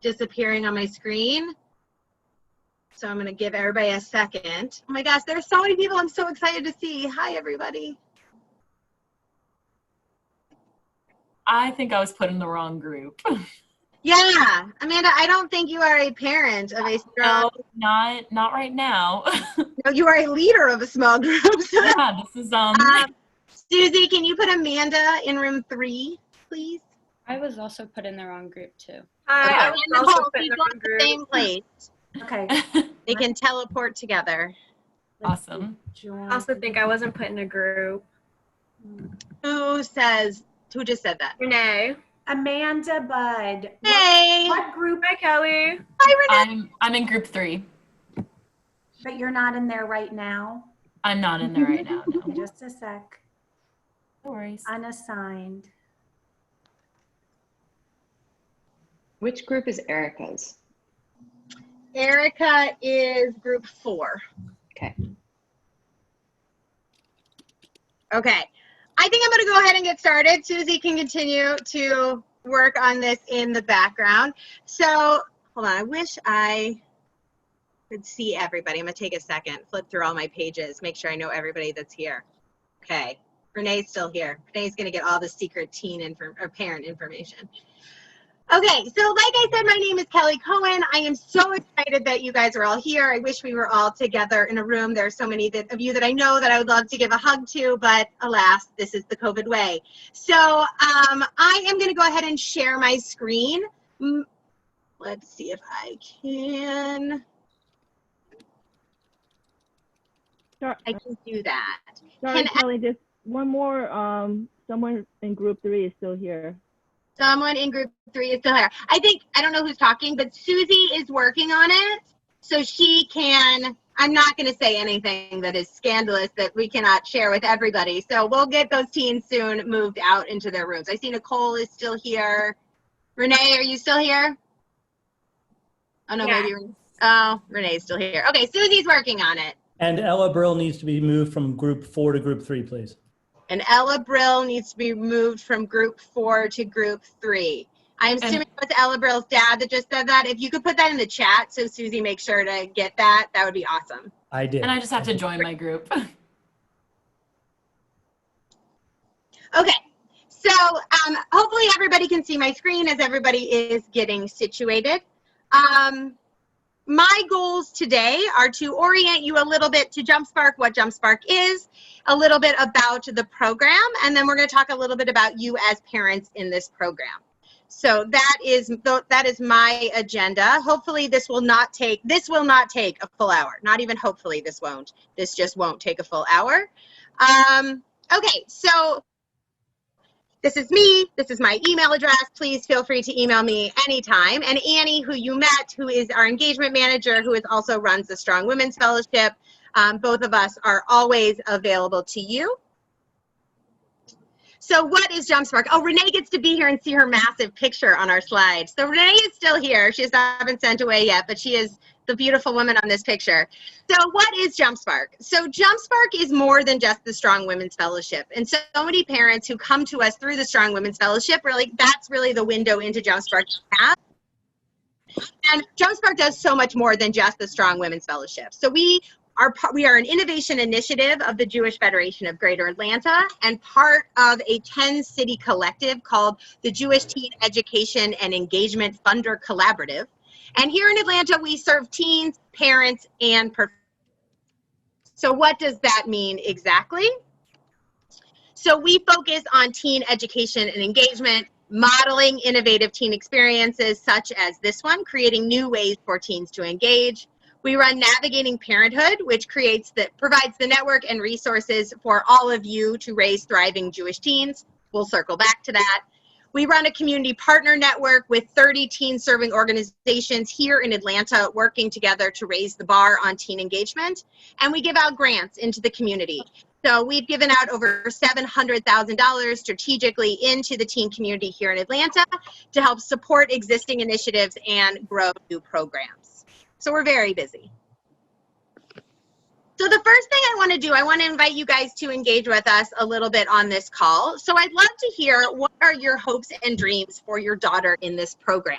disappearing on my screen. So I'm going to give everybody a second. Oh my gosh, there's so many people I'm so excited to see. Hi, everybody. I think I was put in the wrong group. Yeah, Amanda, I don't think you are a parent of a strong. No, not right now. No, you are a leader of a small group. So Yeah, this is Susie, can you put Amanda in room 3, please? I was also put in the wrong group too. Hi, I was also put in the wrong the group. same place. Okay. They can teleport together. Awesome. I also think I wasn't put in a group. Who just said that? Renee. Amanda Budd. Hey. What group? Hi, Kelly. Hi, Renee. I'm in group 3. But you're not in there right now? I'm not in there right now, no. Just a sec. No worries. Unassigned. Which group is Erica's? Erica is group 4. Okay. Okay. I think I'm going to go ahead and get started. Susie can continue to work on this in the background. So, hold on. I wish I could see everybody. I'm going to take a second, flip through all my pages, make sure I know everybody that's here. Okay. Renee's still here. Renee's going to get all the secret teen or parent information. Okay, so like I said, my name is Kelly Cohen. I am so excited that you guys are all here. I wish we were all together in a room. There are so many of you that I know that I would love to give a hug to, but alas, this is the COVID way. So I am going to go ahead and share my screen. Let's see if I can. Sorry, I can do that. sorry, Kelly, just one more. Someone in group 3 is still here. Someone in group 3 is still here. I don't know who's talking, but Susie is working on it. So she can, I'm not going to say anything that is scandalous that we cannot share with everybody. So we'll get those teens soon moved out into their rooms. I see Nicole is still here. Renee, are you still here? Oh, no, Yeah. maybe. Oh, Renee's still here. Okay, Susie's working on it. And Ella Brill needs to be moved from group 4 to group 3, please. And Ella Brill needs to be moved from group 4 to group 3. I'm assuming it was Ella Brill's dad that just said that. If you could put that in the chat so Susie makes sure to get that, that would be awesome. I did. And I just have to join my group. Okay, so hopefully everybody can see my screen as everybody is getting situated. My goals today are to orient you a little bit to JumpSpark, what JumpSpark is, a little bit about the program, and then we're going to talk a little bit about you as parents in this program. So that is my agenda. Hopefully this will not take a full hour. Not even hopefully this won't. This just won't take a full hour. Okay, so this is me. This is my email address. Please feel free to email me anytime. And Annie, who you met, who is our engagement manager, who also runs the Strong Women's Fellowship, both of us are always available to you. So what is JumpSpark? Oh, Renee gets to be here and see her massive picture on our slide. So Renee is still here. She has not been sent away yet, but she is the beautiful woman on this picture. So what is JumpSpark? So JumpSpark is more than just the Strong Women's Fellowship. And so many parents who come to us through the Strong Women's Fellowship, that's really the window into JumpSpark. And JumpSpark does so much more than just the Strong Women's Fellowship. So we are an innovation initiative of the Jewish Federation of Greater Atlanta and part of a 10-city collective called the Jewish Teen Education and Engagement Funder Collaborative. And here in Atlanta, we serve teens, parents, and professionals. So what does that mean exactly? So we focus on teen education and engagement, modeling innovative teen experiences such as this one, creating new ways for teens to engage. We run Navigating Parenthood, which provides the network and resources for all of you to raise thriving Jewish teens. We'll circle back to that. We run a community partner network with 30 teen-serving organizations here in Atlanta working together to raise the bar on teen engagement. And we give out grants into the community. So we've given out over $700,000 strategically into the teen community here in Atlanta to help support existing initiatives and grow new programs. So we're very busy. So the first thing I want to do, I want to invite you guys to engage with us a little bit on this call. So I'd love to hear, what are your hopes and dreams for your daughter in this program?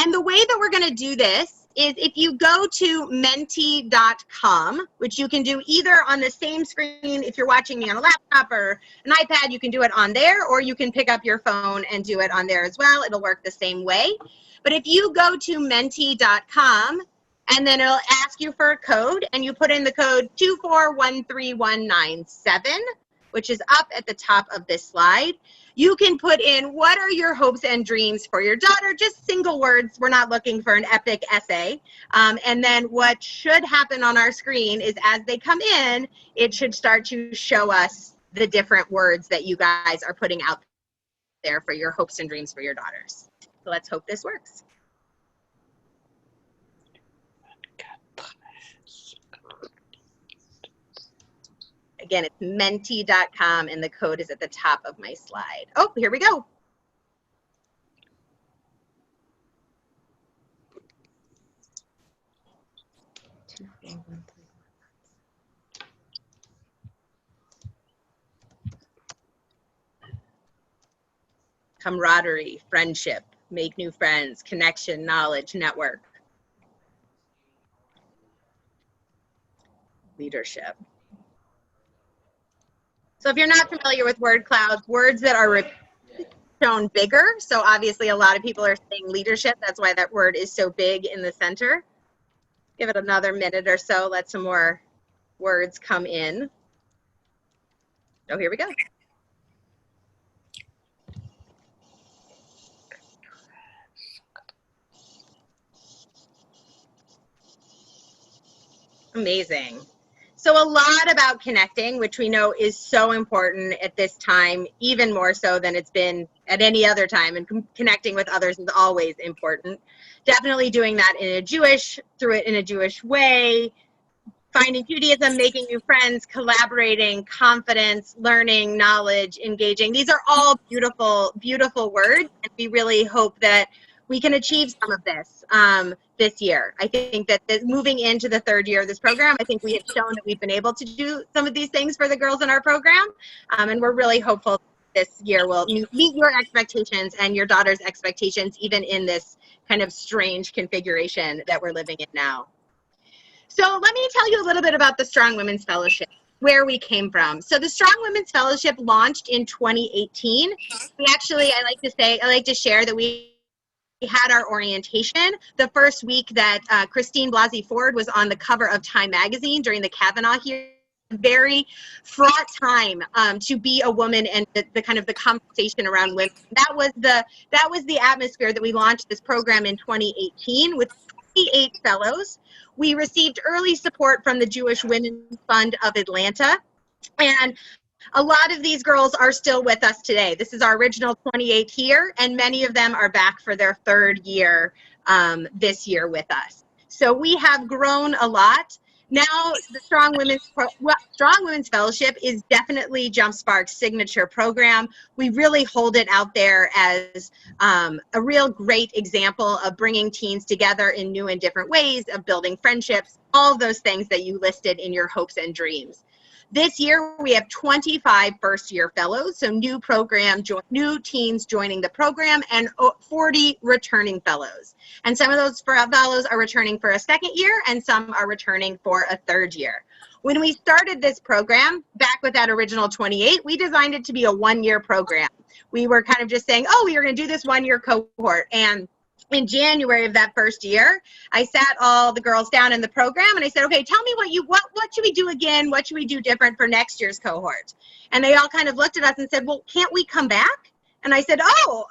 And the way that we're going to do this is if you go to menti.com, which you can do either on the same screen if you're watching me on a laptop or an iPad, you can do it on there, or you can pick up your phone and do it on there as well. It'll work the same way. But if you go to menti.com, and then it'll ask you for a code, and you put in the code 2413197, which is up at the top of this slide. You can put in what are your hopes and dreams for your daughter, just single words. We're not looking for an epic essay. And then what should happen on our screen is as they come in, it should start to show us the different words that you guys are putting out there for your hopes and dreams for your daughters. So let's hope this works. Again, it's menti.com, and the code is at the top of my slide. Oh, here we go. Camaraderie, friendship, make new friends, connection, knowledge, network. Leadership. So if you're not familiar with word clouds, words that are shown bigger, so obviously a lot of people are saying leadership, that's why that word is so big in the center. Give it another minute or so, let some more words come in. Oh, here we go. Amazing. So a lot about connecting, which we know is so important at this time, even more so than it's been at any other time, and connecting with others is always important. Definitely doing that through it in a Jewish way, finding Judaism, making new friends, collaborating, confidence, learning, knowledge, engaging. These are all beautiful, beautiful words, and we really hope that we can achieve some of this this year. I think that moving into the third year of this program, I think we have shown that we've been able to do some of these things for the girls in our program, and we're really hopeful this year will meet your expectations and your daughter's expectations, even in this kind of strange configuration that we're living in now. So let me tell you a little bit about the Strong Women's Fellowship, where we came from. So the Strong Women's Fellowship launched in 2018. We actually, I like to share that we had our orientation the first week that Christine Blasey Ford was on the cover of Time magazine during the Kavanaugh hearing. Very fraught time to be a woman, and the kind of the conversation around women. That was the atmosphere that we launched this program in 2018 with 28 fellows. We received early support from the Jewish Women's Fund of Atlanta, and a lot of these girls are still with us today. This is our original 28 here, and many of them are back for their third year this year with us. So we have grown a lot. Now, the Strong Women's Fellowship is definitely JumpSpark's signature program. We really hold it out there as a real great example of bringing teens together in new and different ways, of building friendships, all of those things that you listed in your hopes and dreams. This year, we have 25 first-year fellows, so new teens joining the program, and 40 returning fellows. And some of those fellows are returning for a second year, and some are returning for a third year. When we started this program, back with that original 28, we designed it to be a one-year program. We were kind of just saying, oh, we are going to do this one-year cohort. And in January of that first year, I sat all the girls down in the program and I said, okay, tell me what should we do again? What should we do different for next year's cohort? And they all kind of looked at us and said, well, can't we come back? And I said, oh,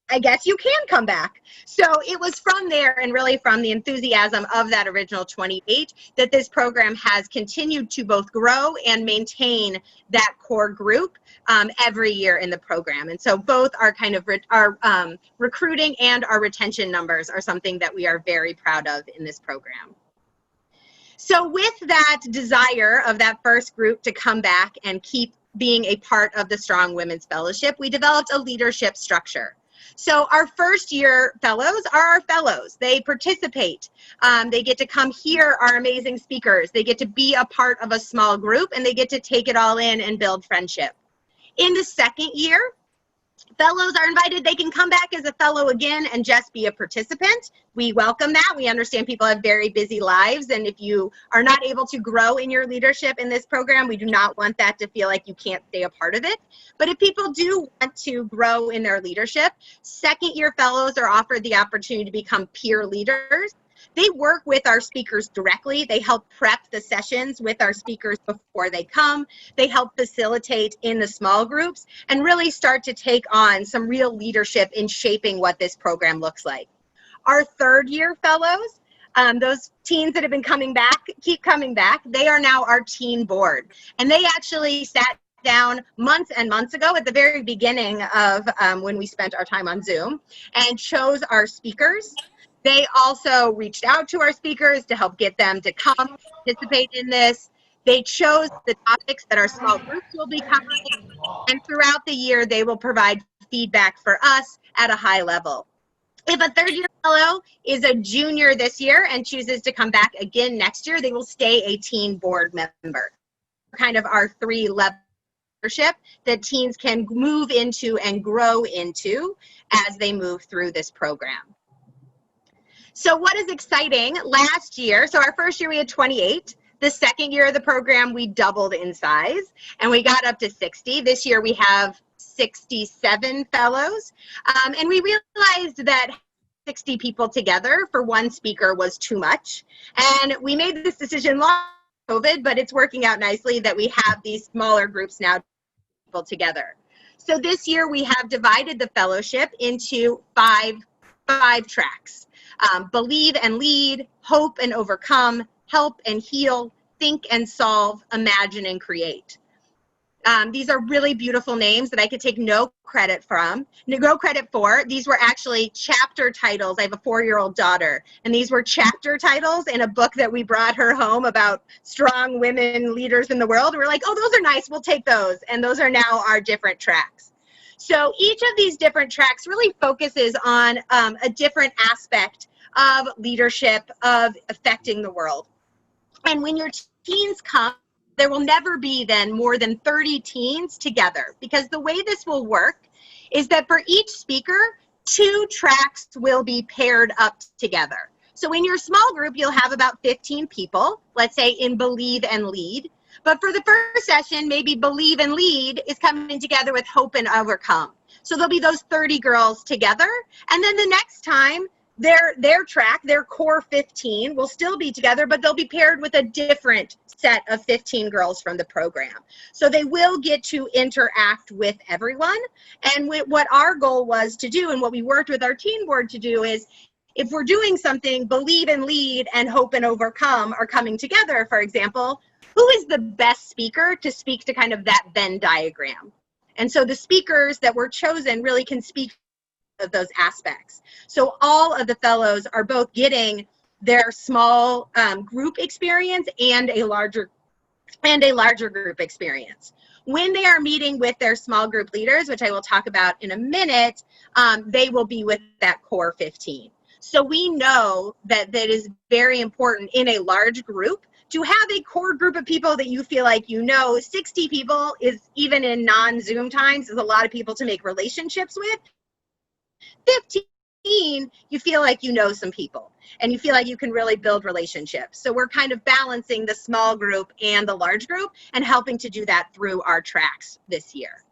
I guess you can come back. So it was from there, and really from the enthusiasm of that original 28, that this program has continued to both grow and maintain that core group every year in the program. And so both our kind of our recruiting and our retention numbers are something that we are very proud of in this program. So with that desire of that first group to come back and keep being a part of the Strong Women's Fellowship, we developed a leadership structure. So our first year fellows are our fellows. They participate. They get to come hear our amazing speakers. They get to be a part of a small group, and they get to take it all in and build friendship. In the second year, Fellows are invited. They can come back as a fellow again and just be a participant. We welcome that. We understand people have very busy lives, and if you are not able to grow in your leadership in this program, we do not want that to feel like you can't stay a part of it. But if people do want to grow in their leadership, second-year fellows are offered the opportunity to become peer leaders. They work with our speakers directly. They help prep the sessions with our speakers before they come. They help facilitate in the small groups and really start to take on some real leadership in shaping what this program looks like. Our third-year fellows, those teens that have been coming back, keep coming back, they are now our teen board. And they actually sat down months and months ago at the very beginning of when we spent our time on Zoom and chose our speakers. They also reached out to our speakers to help get them to come participate in this. They chose the topics that our small groups will be covering, and throughout the year, they will provide feedback for us at a high level. If a third-year fellow is a junior this year and chooses to come back again next year, they will stay a teen board member. Kind of our three-level leadership that teens can move into and grow into as they move through this program. So what is exciting, last year, so our first year we had 28. The second year of the program, we doubled in size and we got up to 60. This year we have 67 fellows. And we realized that 60 people together for one speaker was too much. And we made this decision long before COVID, but it's working out nicely that we have these smaller groups now people together. So this year we have divided the fellowship into five tracks. Believe and lead, hope and overcome, help and heal, think and solve, imagine and create. These are really beautiful names that I could take no credit for. These were actually chapter titles. I have a 4-year-old daughter, and these were chapter titles in a book that we brought her home about strong women leaders in the world. We're like, oh, those are nice, we'll take those. And those are now our different tracks. So each of these different tracks really focuses on a different aspect of leadership, of affecting the world. And when your teens come, there will never be then more than 30 teens together, because the way this will work is that for each speaker, 2 tracks will be paired up together. So in your small group, you'll have about 15 people, let's say in Believe and Lead. But for the first session, maybe Believe and Lead is coming together with Hope and Overcome. So there'll be those 30 girls together. And then the next time, their track, their core 15 will still be together, but they'll be paired with a different set of 15 girls from the program. So they will get to interact with everyone. And what our goal was to do, and what we worked with our teen board to do, is if we're doing something, Believe and Lead and Hope and Overcome are coming together, for example, who is the best speaker to speak to kind of that Venn diagram? And so the speakers that were chosen really can speak of those aspects. So all of the fellows are both getting their small group experience and a larger group experience. When they are meeting with their small group leaders, which I will talk about in a minute, they will be with that core 15. So we know that that is very important in a large group to have a core group of people that you feel like you know. 60 people is, even in non-Zoom times, is a lot of people to make relationships with. 15, you feel like you know some people and you feel like you can really build relationships. So we're kind of balancing the small group and the large group and helping to do that through our tracks this year.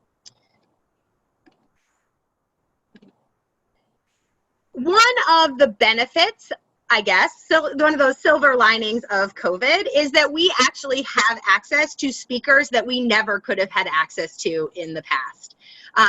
One of the benefits, I guess, so one of those silver linings of COVID is that we actually have access to speakers that we never could have had access to in the past.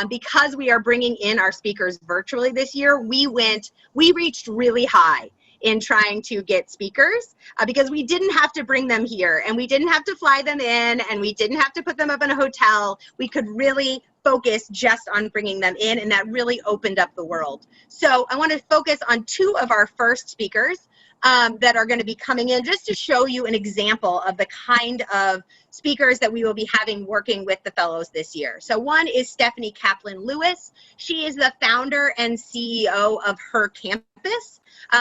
Because we are bringing in our speakers virtually this year, we reached really high in trying to get speakers because we didn't have to bring them here and we didn't have to fly them in and we didn't have to put them up in a hotel. We could really focus just on bringing them in, and that really opened up the world. So I want to focus on 2 of our first speakers that are going to be coming in just to show you an example of the kind of speakers that we will be having working with the fellows this year. So one is Stephanie Kaplan-Lewis. She is the founder and CEO of Her Campus,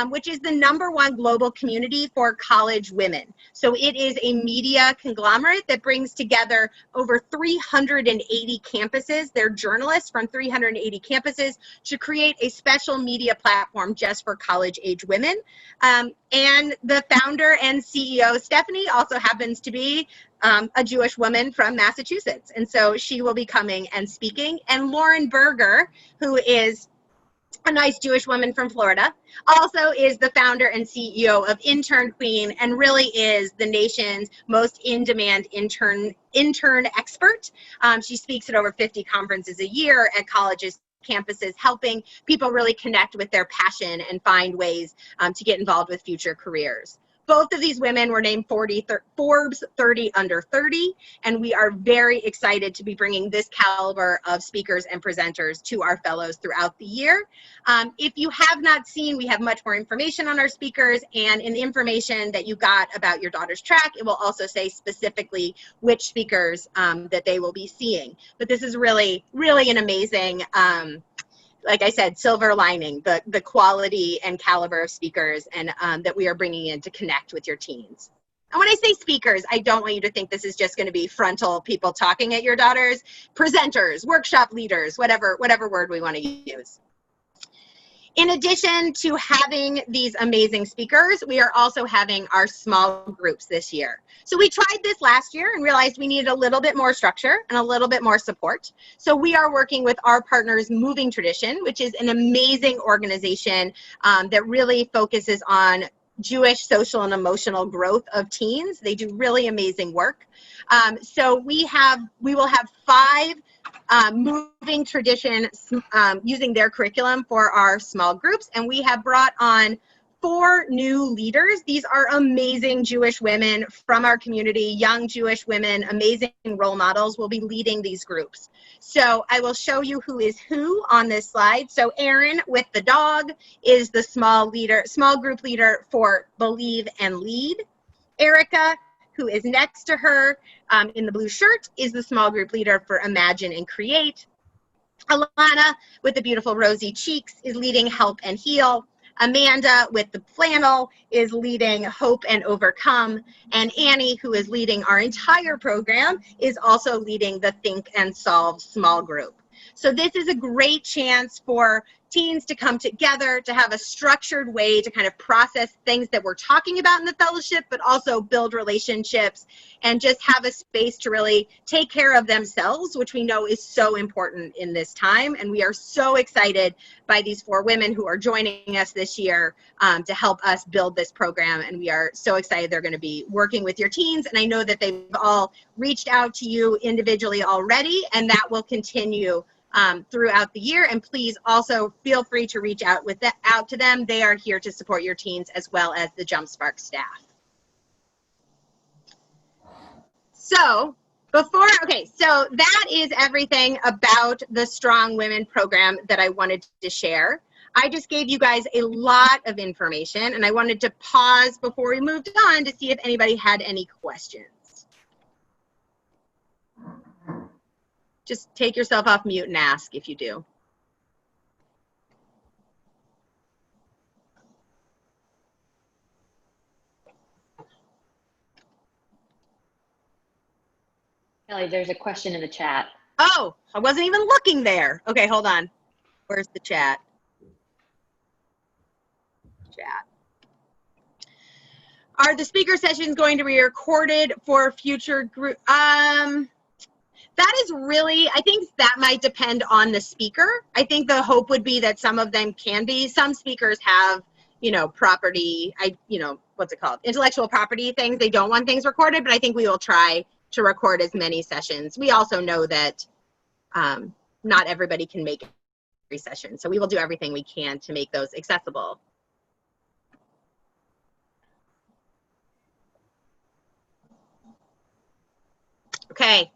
which is the #1 global community for college women. So it is a media conglomerate that brings together over 380 campuses. They're journalists from 380 campuses to create a special media platform just for college-age women. And the founder and CEO, Stephanie, also happens to be a Jewish woman from Massachusetts. And so she will be coming and speaking. And Lauren Berger, who is a nice Jewish woman from Florida, also is the founder and CEO of Intern Queen and really is the nation's most in-demand intern expert. She speaks at over 50 conferences a year at colleges, campuses, helping people really connect with their passion and find ways to get involved with future careers. Both of these women were named Forbes 30 Under 30, and we are very excited to be bringing this caliber of speakers and presenters to our fellows throughout the year. If you have not seen, we have much more information on our speakers, and in the information that you got about your daughter's track, it will also say specifically which speakers that they will be seeing. But this is really, really an amazing like I said, silver lining, the quality and caliber of speakers and that we are bringing in to connect with your teens. And when I say speakers, I don't want you to think this is just going to be frontal people talking at your daughters, presenters, workshop leaders, whatever word we want to use. In addition to having these amazing speakers, we are also having our small groups this year. So we tried this last year and realized we needed a little bit more structure and a little bit more support. So we are working with our partners, Moving Tradition, which is an amazing organization that really focuses on Jewish social and emotional growth of teens. They do really amazing work. So we will have 5 Moving Tradition using their curriculum for our small groups, and we have brought on 4 new leaders. These are amazing Jewish women from our community, young Jewish women, amazing role models will be leading these groups. So I will show you who is who on this slide. So Erin with the dog is the small group leader for Believe and Lead. Erica, who is next to her in the blue shirt, is the small group leader for Imagine and Create. Alana, with the beautiful rosy cheeks, is leading Help and Heal. Amanda, with the flannel, is leading Hope and Overcome. And Annie, who is leading our entire program, is also leading the Think and Solve small group. So this is a great chance for teens to come together, to have a structured way to kind of process things that we're talking about in the fellowship, but also build relationships and just have a space to really take care of themselves, which we know is so important in this time. And we are so excited by these 4 women who are joining us this year to help us build this program. And we are so excited they're going to be working with your teens. And I know that they've all reached out to you individually already, and that will continue throughout the year. And please also feel free to reach out to them. They are here to support your teens as well as the JumpSpark staff. So so that is everything about the Strong Women program that I wanted to share. I just gave you guys a lot of information, and I wanted to pause before we moved on to see if anybody had any questions. Just take yourself off mute and ask if you do. Kelly, there's a question in the chat. Oh, I wasn't even looking there. Okay, hold on. Where's the chat? Are the speaker sessions going to be recorded for future group? That is really, I think that might depend on the speaker. I think the hope would be that some of them can be. Some speakers have, property, what's it called? Intellectual property things. They don't want things recorded, but I think we will try to record as many sessions. We also know that not everybody can make every session. So we will do everything we can to make those accessible. Okay.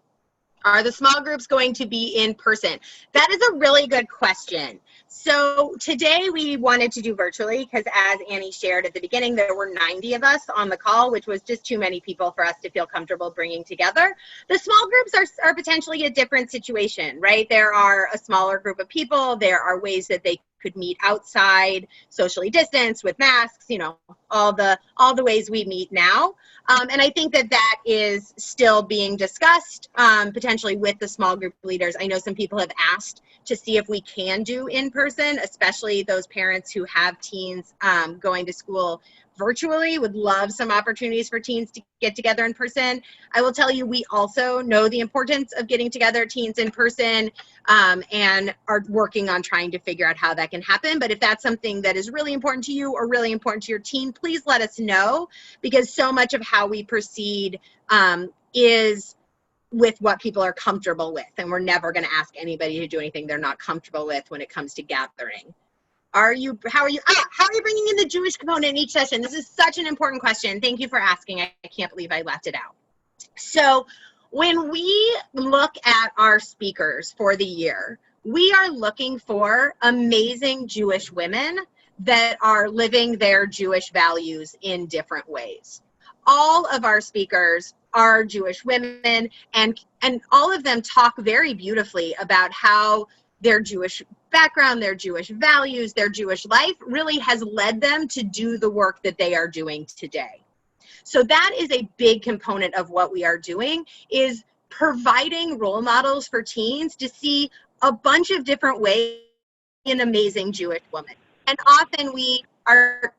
Are the small groups going to be in person? That is a really good question. So today we wanted to do virtually because, as Annie shared at the beginning, there were 90 of us on the call, which was just too many people for us to feel comfortable bringing together. The small groups are potentially a different situation, right? There are a smaller group of people. There are ways that they could meet outside, socially distanced with masks, you know, all the ways we meet now. And I think that that is still being discussed, potentially with the small group leaders. I know some people have asked to see if we can do in person, especially those parents who have teens going to school virtually, would love some opportunities for teens to get together in person. I will tell you, we also know the importance of getting together teens in person, and are working on trying to figure out how that can happen. But if that's something that is really important to you or really important to your teen, please let us know, because so much of how we proceed is with what people are comfortable with, and we're never going to ask anybody to do anything they're not comfortable with when it comes to gathering. How are you bringing in the Jewish component in each session? This is such an important question. Thank you for asking. I can't believe I left it out. So when we look at our speakers for the year, we are looking for amazing Jewish women that are living their Jewish values in different ways. All of our speakers are Jewish women, and all of them talk very beautifully about how their Jewish background, their Jewish values, their Jewish life really has led them to do the work that they are doing today. So that is a big component of what we are doing, is providing role models for teens to see a bunch of different ways an amazing Jewish woman. And often we are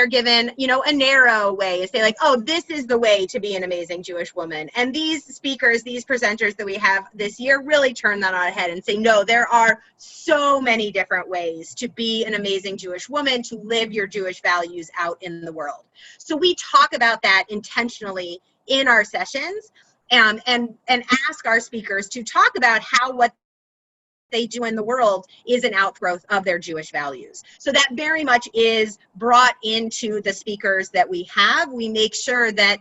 given, you know, a narrow way to say, like, oh, this is the way to be an amazing Jewish woman. And these speakers, these presenters that we have this year really turn that on its head and say, no, there are so many different ways to be an amazing Jewish woman, to live your Jewish values out in the world. So we talk about that intentionally in our sessions, and ask our speakers to talk about how what they do in the world is an outgrowth of their Jewish values. So that very much is brought into the speakers that we have. We make sure that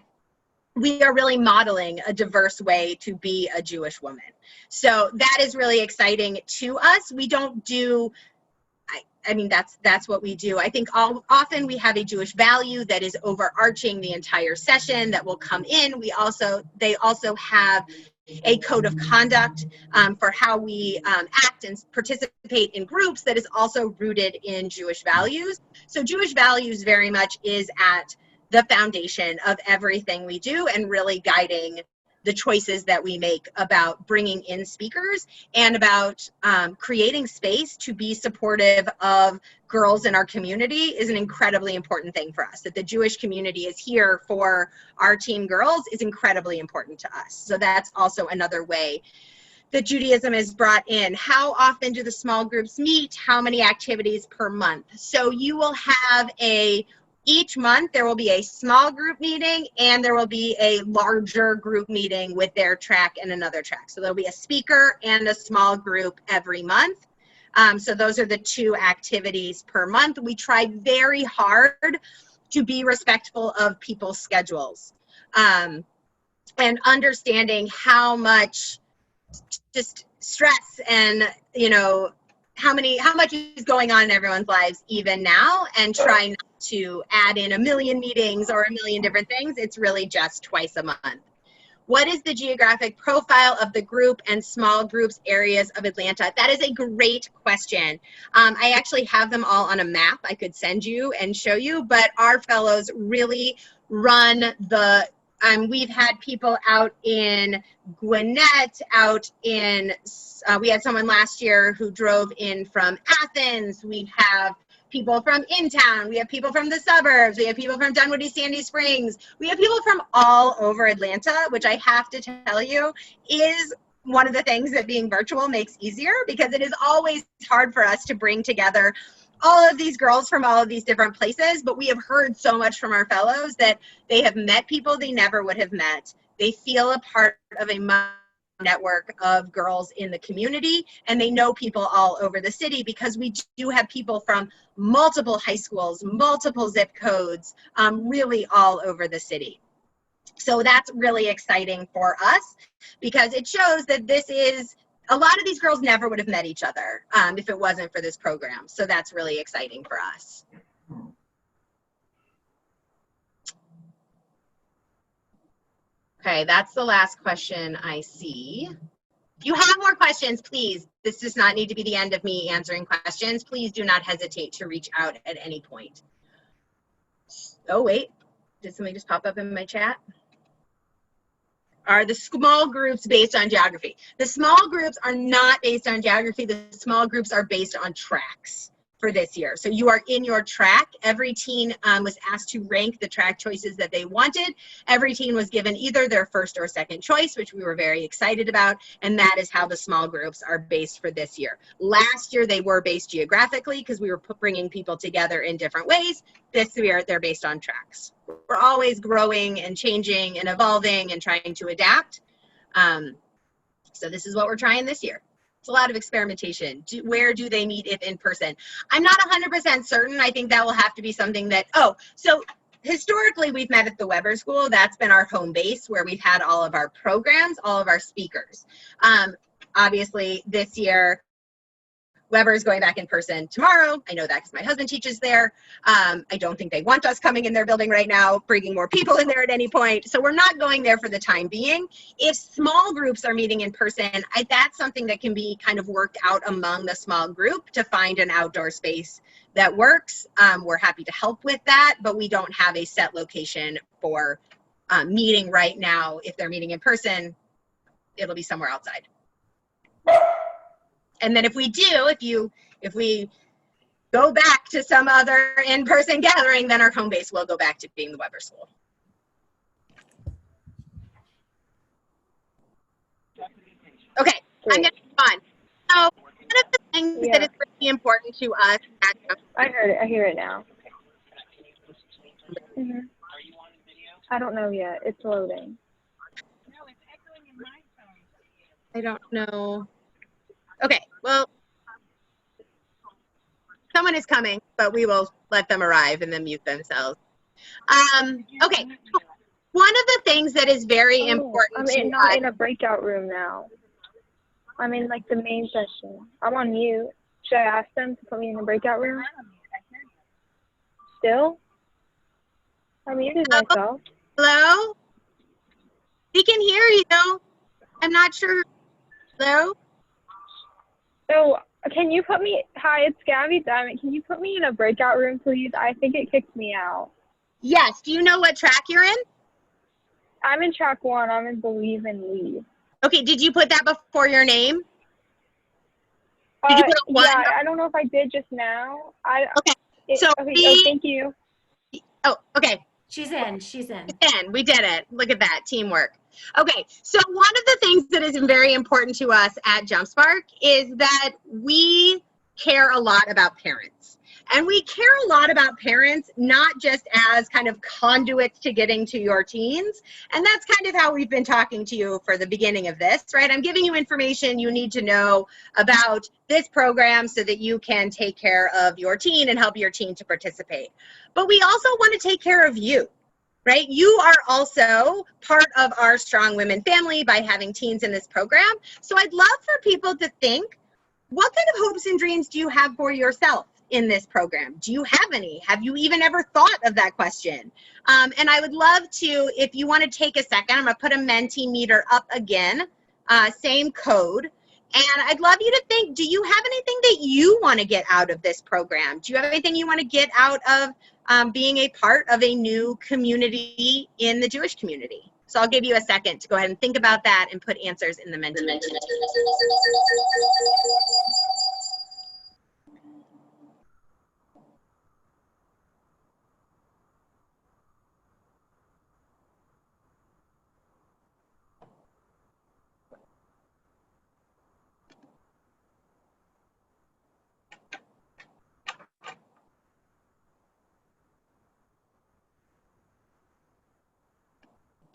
we are really modeling a diverse way to be a Jewish woman. So that is really exciting to us. We don't do, I mean, that's what we do. I think often we have a Jewish value that is overarching the entire session that will come in. They also have a code of conduct for how we act and participate in groups that is also rooted in Jewish values. So Jewish values very much is at the foundation of everything we do, and really guiding the choices that we make about bringing in speakers and about creating space to be supportive of girls in our community is an incredibly important thing for us. That the Jewish community is here for our teen girls is incredibly important to us. So that's also another way that Judaism is brought in. How often do the small groups meet? How many activities per month? So you will have each month there will be a small group meeting, and there will be a larger group meeting with their track and another track. So there'll be a speaker and a small group every month. So those are the 2 activities per month. We try very hard to be respectful of people's schedules, and understanding how much just stress and, you know, how much is going on in everyone's lives even now, and trying to add in a million meetings or a million different things. It's really just twice a month. What is the geographic profile of the group and small groups areas of Atlanta? That is a great question. I actually have them all on a map I could send you and show you, but our fellows really run the we've had people out in Gwinnett, we had someone last year who drove in from Athens. We have people from in town. We have people from the suburbs. We have people from Dunwoody, Sandy Springs. We have people from all over Atlanta, which I have to tell you is one of the things that being virtual makes easier, because it is always hard for us to bring together all of these girls from all of these different places. But we have heard so much from our fellows that they have met people they never would have met. They feel a part of a network of girls in the community, and they know people all over the city, because we do have people from multiple high schools, multiple zip codes, really all over the city. So that's really exciting for us because it shows that a lot of these girls never would have met each other if it wasn't for this program. So that's really exciting for us. Okay, that's the last question I see. If you have more questions, please, this does not need to be the end of me answering questions. Please do not hesitate to reach out at any point. Oh, wait, did something just pop up in my chat? Are the small groups based on geography? The small groups are not based on geography. The small groups are based on tracks for this year. So you are in your track. Every teen was asked to rank the track choices that they wanted. Every teen was given either their first or second choice, which we were very excited about. And that is how the small groups are based for this year. Last year, they were based geographically because we were bringing people together in different ways. This year, they're based on tracks. We're always growing and changing and evolving and trying to adapt. So this is what we're trying this year. It's a lot of experimentation. Where do they meet if in person? I'm not 100% certain. I think that will have to be something that, so historically we've met at the Weber School. That's been our home base where we've had all of our programs, all of our speakers. Obviously this year, Weber is going back in person tomorrow. I know that because my husband teaches there. I don't think they want us coming in their building right now, bringing more people in there at any point. So we're not going there for the time being. If small groups are meeting in person, that's something that can be kind of worked out among the small group to find an outdoor space that works. We're happy to help with that, but we don't have a set location for meeting right now. If they're meeting in person, it'll be somewhere outside. And then if we do, if we go back to some other in-person gathering, then our home base will go back to being the Weber School. Okay, I'm gonna move on. So one of the things that is really important to us I heard it. I hear it now. I don't know yet. It's loading. I don't know. Okay, well, someone is coming, but we will let them arrive and then mute themselves. Okay, one of the things that is very important I'm in a breakout room now. I'm in like the main session. I'm on mute. Should I ask them to put me in the breakout room? Still? I muted myself. Hello? We can hear you. I'm not sure. Hello? So, can you put me, hi, it's Gabby Diamond. Can you put me in a breakout room, please? I think it kicked me out. Yes. Do you know what track you're in? I'm in track 1. I'm in Believe and Lead. Okay. Did you put that before your name? Did you put one? Yeah, I don't know if I did just now. Okay. Thank you. Oh, okay. She's in. We did it. Look at that teamwork. Okay, so one of the things that is very important to us at JumpSpark is that we care a lot about parents. And we care a lot about parents, not just as kind of conduits to getting to your teens. And that's kind of how we've been talking to you for the beginning of this, right? I'm giving you information you need to know about this program so that you can take care of your teen and help your teen to participate. But we also want to take care of you. Right? You are also part of our Strong Women family by having teens in this program. So I'd love for people to think, what kind of hopes and dreams do you have for yourself in this program? Do you have any? Have you even ever thought of that question? And I would love to, if you want to take a second, I'm going to put a Menti meter up again, same code. And I'd love you to think, do you have anything that you want to get out of this program? Do you have anything you want to get out of being a part of a new community in the Jewish community? So I'll give you a second to go ahead and think about that and put answers in the Menti.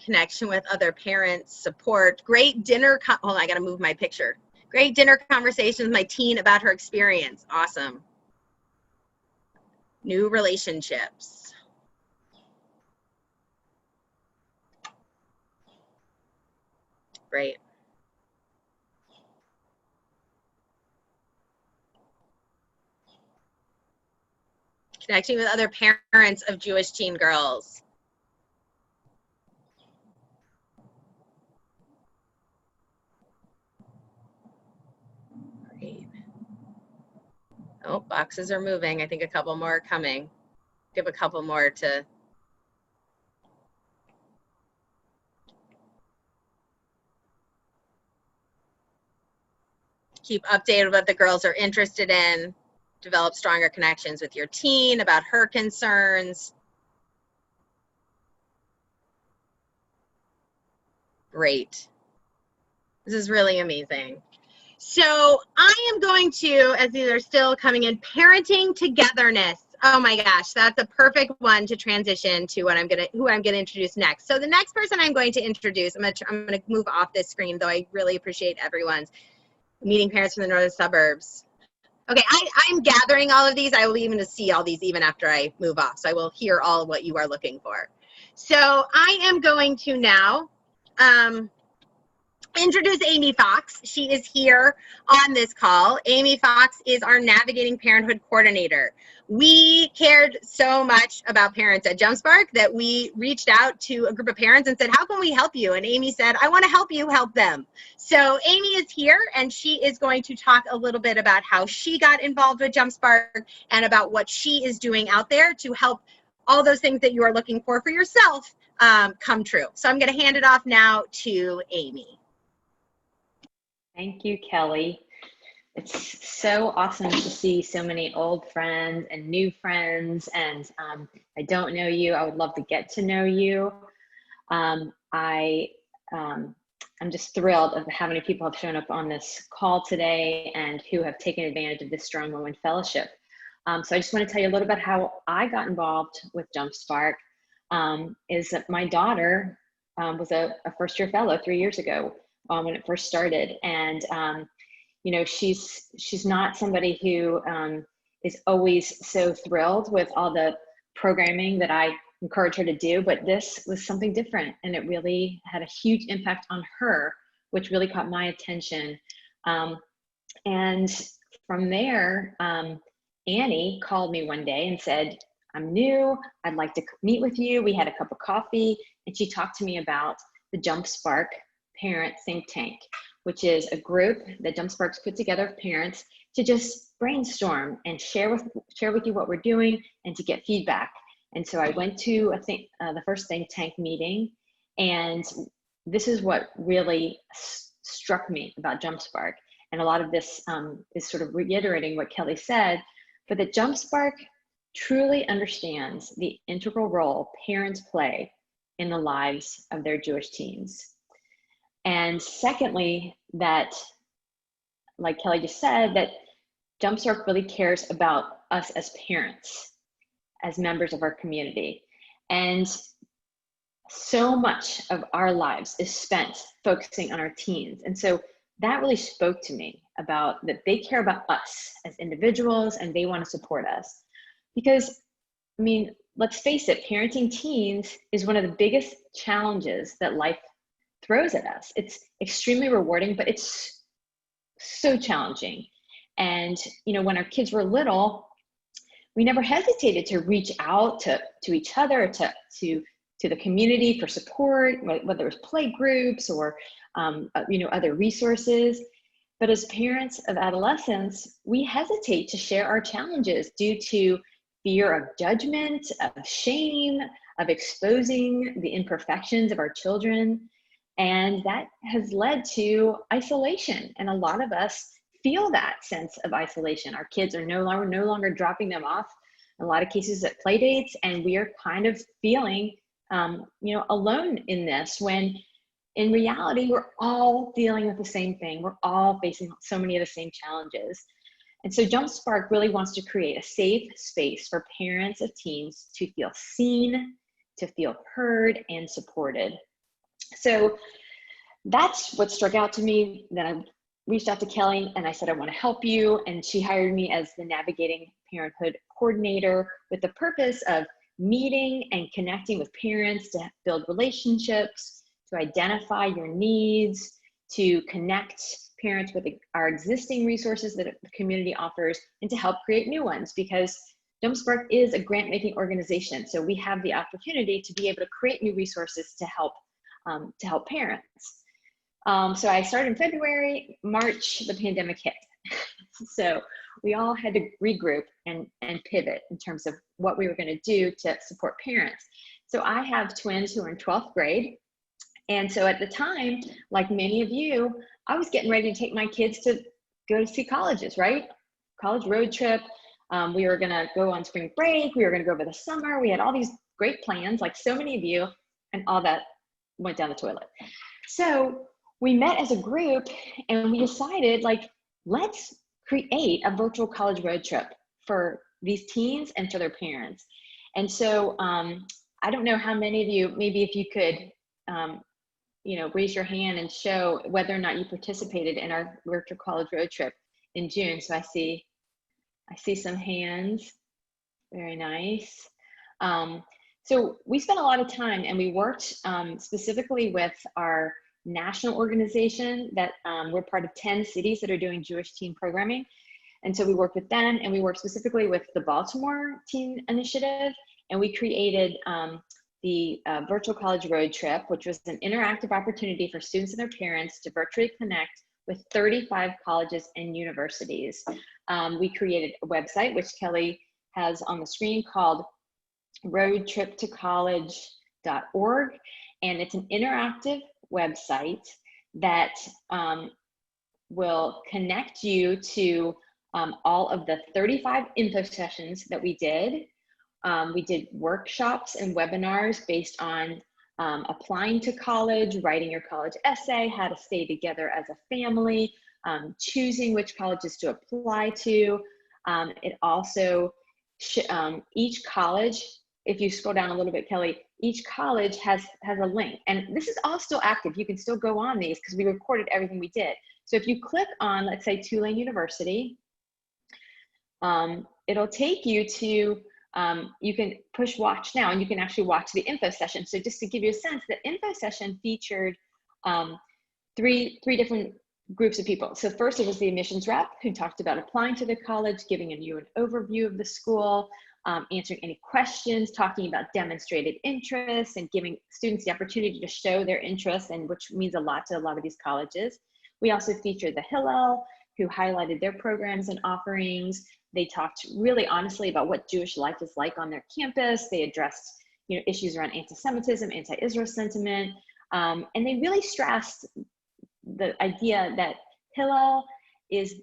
Connection with other parents, support, great dinner. Hold on, I got to move my picture. Great dinner conversations with my teen about her experience. Awesome. New relationships. Great. Connecting with other parents of Jewish teen girls. Great. Oh, boxes are moving. I think a couple more are coming. Give a couple more to. Keep updated what the girls are interested in. Develop stronger connections with your teen about her concerns. Great. This is really amazing. So I am going to, as these are still coming in, parenting togetherness. Oh my gosh, that's a perfect one to transition to what who I'm gonna introduce next. So the next person I'm going to introduce, I'm gonna move off this screen, though I really appreciate everyone's meeting parents from the northern suburbs. Okay, I'm gathering all of these. I will even see all these even after I move off. So I will hear all of what you are looking for. So I am going to now introduce Amy Fox. She is here on this call. Amy Fox is our Navigating Parenthood Coordinator. We cared so much about parents at JumpSpark that we reached out to a group of parents and said, how can we help you? And Amy said, I want to help you help them. So Amy is here, and she is going to talk a little bit about how she got involved with JumpSpark and about what she is doing out there to help all those things that you are looking for yourself come true. So I'm going to hand it off now to Amy. Thank you, Kelly. It's so awesome to see so many old friends and new friends. And I don't know you. I would love to get to know you. I'm just thrilled of how many people have shown up on this call today and who have taken advantage of this Strong Women Fellowship. So I just want to tell you a little bit how I got involved with JumpSpark. Is that my daughter was a first-year fellow 3 years ago. When it first started, and you know, she's not somebody who is always so thrilled with all the programming that I encourage her to do, but this was something different, and it really had a huge impact on her, which really caught my attention. And from there, Annie called me one day and said, I'm new, I'd like to meet with you. We had a cup of coffee, and she talked to me about the JumpSpark Parent Think Tank, which is a group that JumpSpark's put together of parents to just brainstorm and share with you what we're doing and to get feedback. And so I went to the first Think Tank meeting, and this is what really struck me about JumpSpark. And a lot of this is sort of reiterating what Kelly said, but that JumpSpark truly understands the integral role parents play in the lives of their Jewish teens. And secondly, that, like Kelly just said, that JumpSpark really cares about us as parents, as members of our community. And so much of our lives is spent focusing on our teens. And so that really spoke to me about that they care about us as individuals and they want to support us. Because, I mean, let's face it, parenting teens is one of the biggest challenges that life throws at us. It's extremely rewarding, but it's so challenging. And, you know, when our kids were little, we never hesitated to reach out to each other, to the community for support, whether it was play groups or, you know, other resources. But as parents of adolescents, we hesitate to share our challenges due to fear of judgment, of shame, of exposing the imperfections of our children. And that has led to isolation. And a lot of us feel that sense of isolation. Our kids are no longer dropping them off, in a lot of cases at play dates, and we are kind of feeling, you know, alone in this, when in reality, we're all dealing with the same thing. We're all facing so many of the same challenges. And so JumpSpark really wants to create a safe space for parents of teens to feel seen, to feel heard and supported. So that's what struck out to me. Then I reached out to Kelly and I said, I want to help you. And she hired me as the Navigating Parenthood Coordinator with the purpose of meeting and connecting with parents to build relationships, to identify your needs, to connect parents with our existing resources that the community offers and to help create new ones, because JumpSpark is a grant-making organization. So we have the opportunity to be able to create new resources to help parents. So I started in February. March, the pandemic hit. So we all had to regroup and pivot in terms of what we were going to do to support parents. So I have twins who are in 12th grade. And so at the time, like many of you, I was getting ready to take my kids to go to see colleges, right? College road trip. We were going to go on spring break. We were going to go over the summer. We had all these great plans, like so many of you, and all that went down the toilet. So we met as a group and we decided, like, let's create a virtual college road trip for these teens and for their parents. And so I don't know how many of you, maybe if you could, raise your hand and show whether or not you participated in our virtual college road trip in June. So I see some hands. Very nice. So we spent a lot of time and we worked specifically with our national organization that we're part of 10 cities that are doing Jewish teen programming. And so we worked with them, and we worked specifically with the Baltimore Teen Initiative, and we created the virtual college road trip, which was an interactive opportunity for students and their parents to virtually connect with 35 colleges and universities. We created a website, which Kelly has on the screen, called roadtriptocollege.org, and it's an interactive website that will connect you to all of the 35 info sessions that we did. We did workshops and webinars based on applying to college, writing your college essay, how to stay together as a family, choosing which colleges to apply to. It also, each college, if you scroll down a little bit, Kelly, each college has a link. And this is all still active. You can still go on these because we recorded everything we did. So if you click on, let's say, Tulane University, it'll take you to, you can push watch now, and you can actually watch the info session. So just to give you a sense, the info session featured three different groups of people. So first it was the admissions rep who talked about applying to the college, giving you an overview of the school, answering any questions, talking about demonstrated interest, and giving students the opportunity to show their interest, and which means a lot to a lot of these colleges. We also featured the Hillel, who highlighted their programs and offerings. They talked really honestly about what Jewish life is like on their campus. They addressed issues around anti-Semitism, anti-Israel sentiment, and they really stressed the idea that Hillel is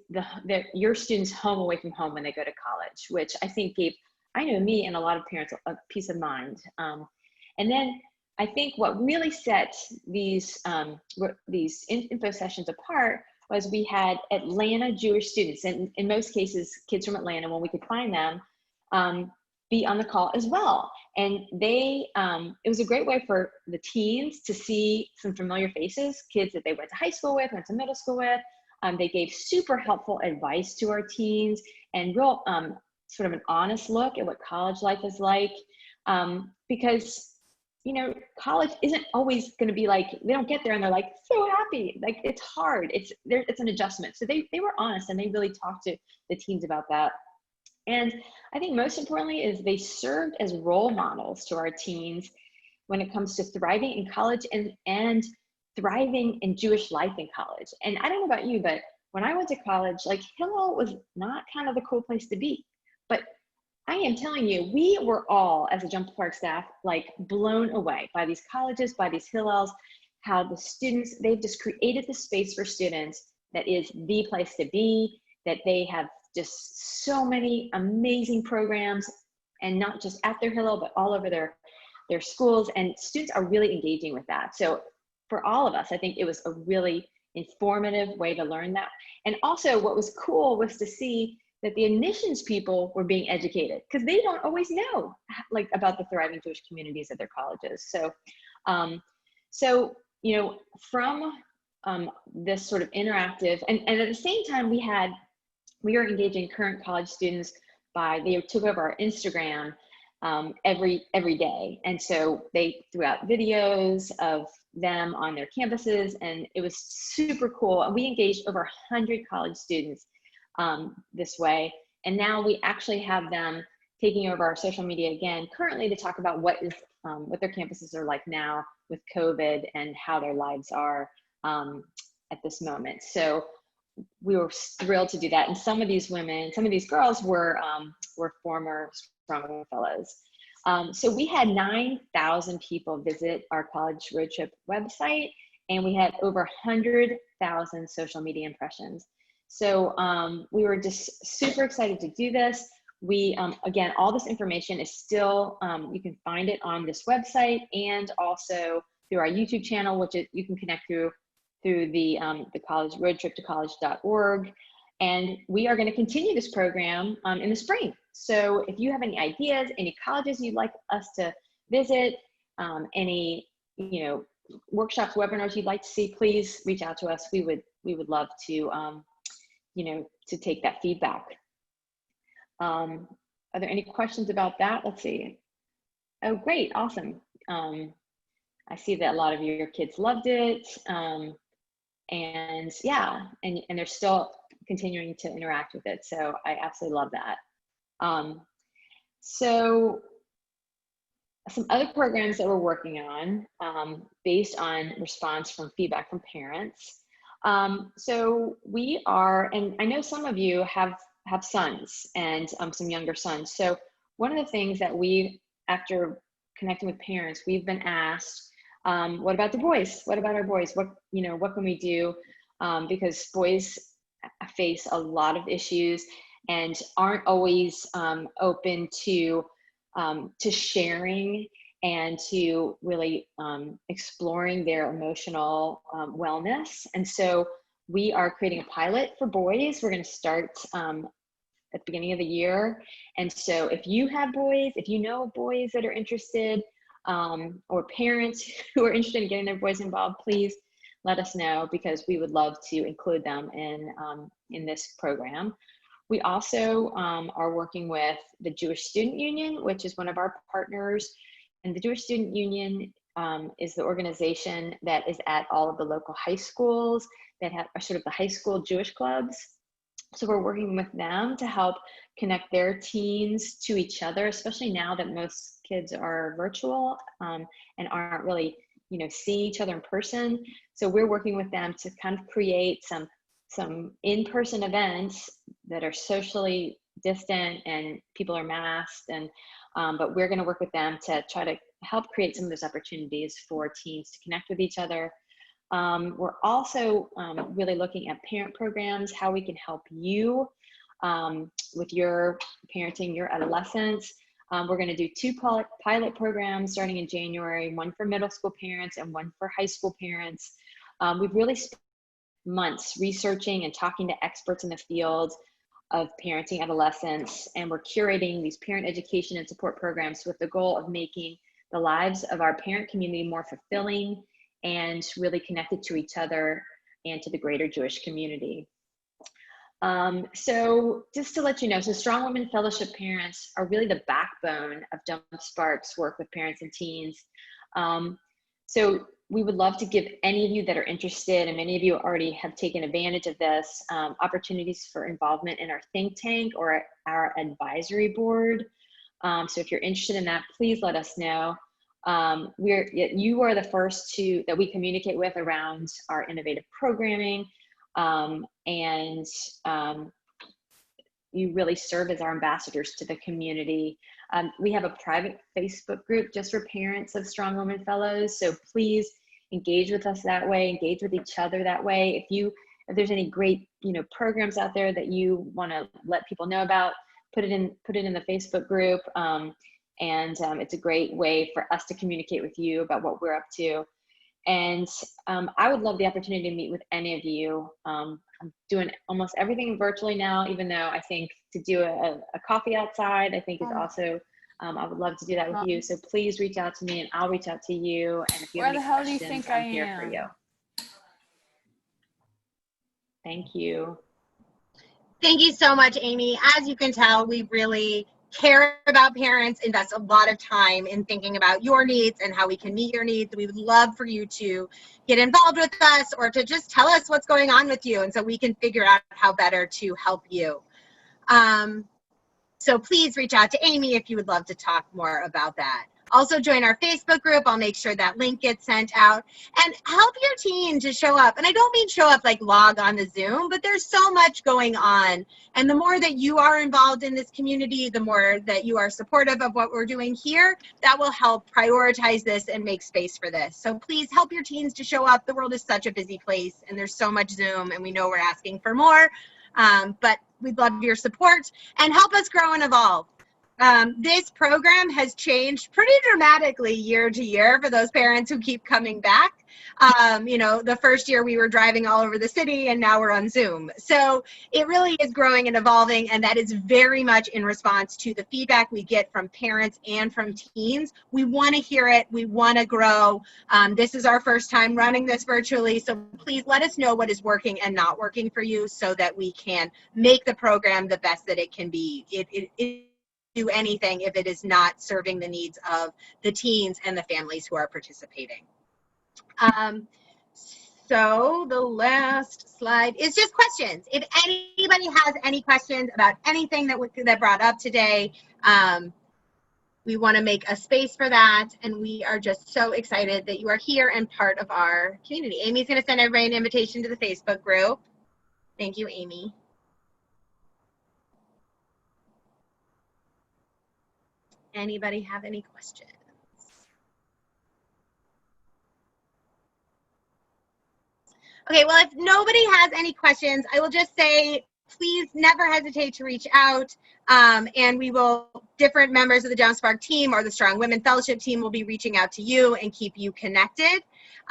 your students' home away from home when they go to college, which I think gave, I know, me and a lot of parents a peace of mind. And then I think what really set these info sessions apart was we had Atlanta Jewish students, and in most cases, kids from Atlanta, when we could find them, be on the call as well. And it was a great way for the teens to see some familiar faces, kids that they went to high school with, went to middle school with. They gave super helpful advice to our teens, and real sort of an honest look at what college life is like. Because college isn't always going to be like, they don't get there and they're like so happy. Like, it's hard. It's an adjustment. So they were honest, and they really talked to the teens about that. And I think most importantly is they served as role models to our teens when it comes to thriving in college and thriving in Jewish life in college. And I don't know about you, but when I went to college, like, Hillel was not kind of the cool place to be. But I am telling you, we were all, as a JumpSpark staff, like blown away by these colleges, by these Hillels, how the students, they've just created the space for students that is the place to be, that they have just so many amazing programs, and not just at their Hillel, but all over their schools, and students are really engaging with that. So for all of us, I think it was a really informative way to learn that. And also what was cool was to see that the admissions people were being educated, because they don't always know like about the thriving Jewish communities at their colleges. So, from this sort of interactive, and at the same time we were engaging current college students they took over our Instagram every day. And so they threw out videos of them on their campuses, and it was super cool. And we engaged over 100 college students this way. And now we actually have them taking over our social media again currently to talk about what their campuses are like now with COVID and how their lives are at this moment. So we were thrilled to do that. And some of these girls were former Strong Women Fellows. So we had 9,000 people visit our college road trip website, and we had over 100,000 social media impressions. So we were just super excited to do this. We, again, all this information is still, you can find it on this website and also through our YouTube channel, which you can connect through the college road trip to college.org. And we are going to continue this program in the spring. So if you have any ideas, any colleges you'd like us to visit, any workshops, webinars you'd like to see, please reach out to us. We would love to to take that feedback. Are there any questions about that? Let's see. Oh, great, awesome. I see that a lot of your kids loved it. And yeah, and they're still continuing to interact with it. So I absolutely love that. So some other programs that we're working on based on response from feedback from parents. So we are, and I know some of you have sons and some younger sons. So one of the things that after connecting with parents, we've been asked, what about the boys? What about our boys? What can we do? Because boys face a lot of issues and aren't always open to sharing and to really exploring their emotional wellness. And so we are creating a pilot for boys. We're going to start at the beginning of the year. And so if you have boys, if you know of boys that are interested, or parents who are interested in getting their boys involved, please let us know, because we would love to include them in this program. We also are working with the Jewish Student Union, which is one of our partners. And the Jewish Student Union is the organization that is at all of the local high schools that are sort of the high school Jewish clubs. So we're working with them to help connect their teens to each other, especially now that most kids are virtual and aren't really, seeing each other in person. So we're working with them to kind of create some in-person events that are socially distant and people are masked, and but we're going to work with them to try to help create some of those opportunities for teens to connect with each other. We're also really looking at parent programs, how we can help you with your parenting, your adolescents. We're going to do 2 pilot programs starting in January, one for middle school parents and one for high school parents. We've really spent months researching and talking to experts in the field of parenting adolescents, and we're curating these parent education and support programs with the goal of making the lives of our parent community more fulfilling and really connected to each other and to the greater Jewish community. So just to let you know, so Strong Women Fellowship parents are really the backbone of JumpSpark's work with parents and teens. So we would love to give any of you that are interested, and many of you already have taken advantage of this, opportunities for involvement in our think tank or our advisory board. So if you're interested in that, please let us know. You are the first that we communicate with around our innovative programming, and you really serve as our ambassadors to the community. We have a private Facebook group just for parents of Strong Women Fellows, so please engage with us that way, engage with each other that way. If there's any great programs out there that you want to let people know about, put it in the Facebook group. It's a great way for us to communicate with you about what we're up to. And I would love the opportunity to meet with any of you. I'm doing almost everything virtually now, even though I think to do a coffee outside, I think is also, I would love to do that with you. So please reach out to me and I'll reach out to you. And if you have any questions, I'm here for you. Thank you. Thank you so much, Amy. As you can tell, we really care about parents, invest a lot of time in thinking about your needs and how we can meet your needs. We would love for you to get involved with us or to just tell us what's going on with you, and so we can figure out how better to help you. So please reach out to Amy if you would love to talk more about that. Also join our Facebook group. I'll make sure that link gets sent out. And help your team to show up. And I don't mean show up like log on the Zoom, but there's so much going on. And the more that you are involved in this community, the more that you are supportive of what we're doing here, that will help prioritize this and make space for this. So please help your teams to show up. The world is such a busy place and there's so much Zoom and we know we're asking for more, but we'd love your support and help us grow and evolve. This program has changed pretty dramatically year to year for those parents who keep coming back. You know, the first year we were driving all over the city and now we're on Zoom. So it really is growing and evolving, and that is very much in response to the feedback we get from parents and from teens. We want to hear it. We want to grow. This is our first time running this virtually, so please let us know what is working and not working for you so that we can make the program the best that it can be. It do anything if it is not serving the needs of the teens and the families who are participating. So the last slide is just questions. If anybody has any questions about anything that brought up today, we want to make a space for that, and we are just so excited that you are here and part of our community. Amy's going to send everybody an invitation to the Facebook group. Thank you, Amy. Anybody have any questions? Okay, well, if nobody has any questions, I will just say, please never hesitate to reach out, and different members of the JumpSpark team or the Strong Women Fellowship team will be reaching out to you and keep you connected.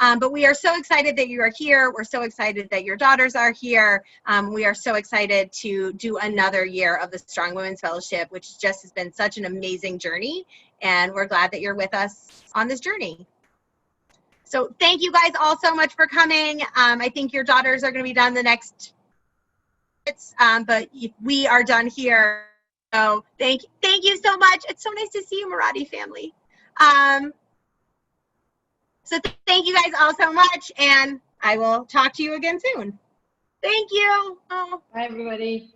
But we are so excited that you are here. We're so excited that your daughters are here. We are so excited to do another year of the Strong Women's Fellowship, which just has been such an amazing journey, and we're glad that you're with us on this journey. So thank you guys all so much for coming. I think your daughters are going to be done the next minutes, but we are done here. So thank you so much. It's so nice to see you, Marathi family. So thank you guys all so much, and I will talk to you again soon. Thank you. Oh. Bye, everybody.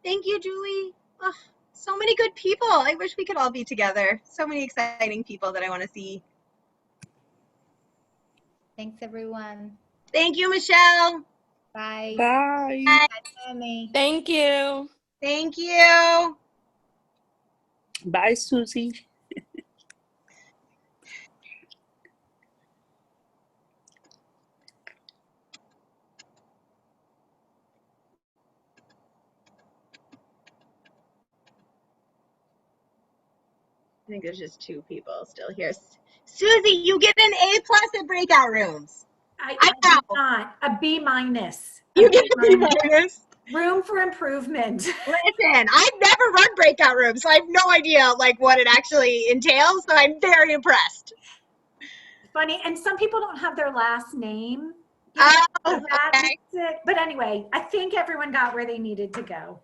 Thank you, Julie. Oh, so many good people. I wish we could all be together. So many exciting people that I want to see. Thanks, everyone. Thank you, Michelle. Bye. Bye. Bye. Tammy. Thank you. Thank you. Bye, Susie. I think there's just 2 people still here. Susie, you get an A+ at breakout rooms. I know. did not. A B-. You get a B-. Room for improvement. Listen, I've never run breakout rooms, so I have no idea like what it actually entails, so I'm very impressed. Funny, and some people don't have their last name. Oh, So that okay. makes it, but anyway, I think everyone got where they needed to go.